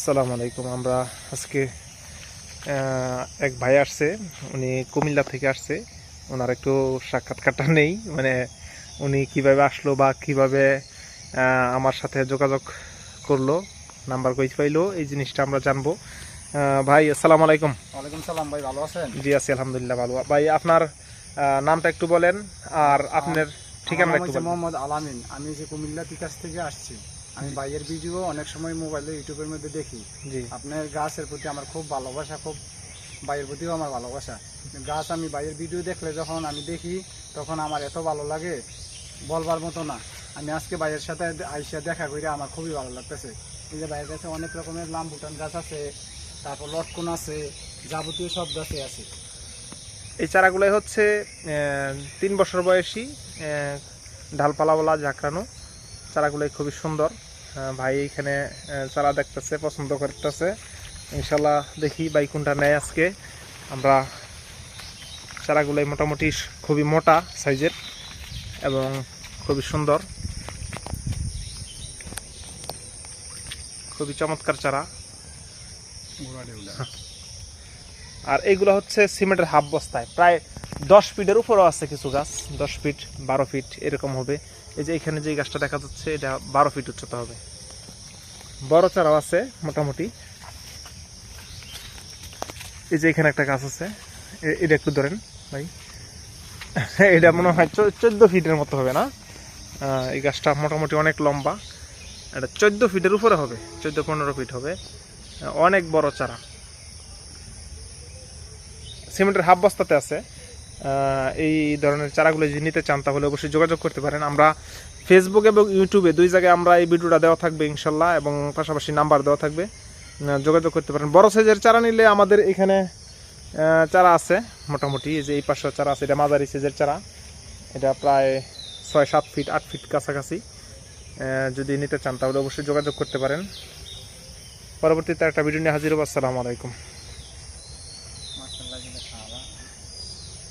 আসসালামু আলাইকুম। আমরা আজকে এক ভাই আসছে, উনি কুমিল্লা থেকে আসছে। ওনার একটু সাক্ষাৎকারটা নেই, মানে উনি কিভাবে আসলো বা কিভাবে আমার সাথে যোগাযোগ করলো, নাম্বার কই পাইলো, এই জিনিসটা আমরা জানবো। ভাই আসসালামু আলাইকুম। ওয়ালাইকুম সালাম ভাই, ভালো আছেন? জি আছি আলহামদুলিল্লাহ ভালো। ভাই আপনার নামটা একটু বলেন আর আপনার ঠিকানা একটু বলেন। মোহাম্মদ আলামিন, আমি যে কুমিল্লা তিতাস থেকে আসছি। আমি ভাইয়ের ভিডিও অনেক সময় মোবাইলে ইউটিউবের মধ্যে দেখি। জি, আপনার গাছের প্রতি আমার খুব ভালোবাসা, খুব ভাইয়ের প্রতিও আমার ভালোবাসা। গাছ আমি ভাইয়ের ভিডিও দেখলে যখন আমি দেখি তখন আমার এত ভালো লাগে বলবার মতো না। আমি আজকে ভাইয়ের সাথে আইসা দেখা করে আমার খুবই ভালো লাগতেছে। এই যে ভাইয়ের কাছে অনেক রকমের লাম্বুটান গাছ আছে, তারপর লটকন আছে, যাবতীয় সব গাছে আছে। এই চারাগুলোই হচ্ছে 3 বছর বয়সী, ডালপালাওয়ালা ঝাঁকড়ানো চারাগুলোই খুবই সুন্দর। ভাই এখানে চারা দেখতেছে, পছন্দ করতেছে। ইনশাল্লাহ দেখি ভাই কোনটা নেয় আজকে। আমরা চারাগুলোই মোটামুটি খুবই মোটা সাইজের এবং খুবই সুন্দর, খুবই চমৎকার চারা। আর এইগুলো হচ্ছে সিমেন্টের হাফ বস্তায়, প্রায় 10 ফিটের উপরও আছে কিছু গাছ, 10 ফিট 12 ফিট এরকম হবে। এই যে এখানে যে গাছটা দেখা যাচ্ছে এটা 12 ফিট উচ্চতা হবে। বড় চারাও আছে মোটামুটি। এই যে এখানে একটা গাছ আছে, এটা একটু ধরেন ভাই, এটা মনে হয় 14 ফিটের মতো হবে না? এই গাছটা মোটামুটি অনেক লম্বা, এটা 14 ফিটের উপরে হবে, 14-15 ফিট হবে। অনেক বড় চারা, সিমেন্টের হাফ বস্তাতে আছে। এই ধরনের চারাগুলো যদি নিতে চান তাহলে অবশ্যই যোগাযোগ করতে পারেন। আমরা ফেসবুক এবং ইউটিউবে 2 জায়গায় আমরা এই ভিডিওটা দেওয়া থাকবে ইনশাল্লাহ, এবং পাশাপাশি নাম্বার দেওয়া থাকবে, যোগাযোগ করতে পারেন। বড় সাইজের চারা নিলে আমাদের এখানে চারা আছে মোটামুটি। এই যে এই পাশে চারা আছে, এটা মাঝারি সাইজের চারা, এটা প্রায় 6-7 ফিট 8 ফিট কাছাকাছি। যদি নিতে চান তাহলে অবশ্যই যোগাযোগ করতে পারেন। পরবর্তীতে একটা ভিডিও নিয়ে হাজির হবো। আসসালামু আলাইকুম।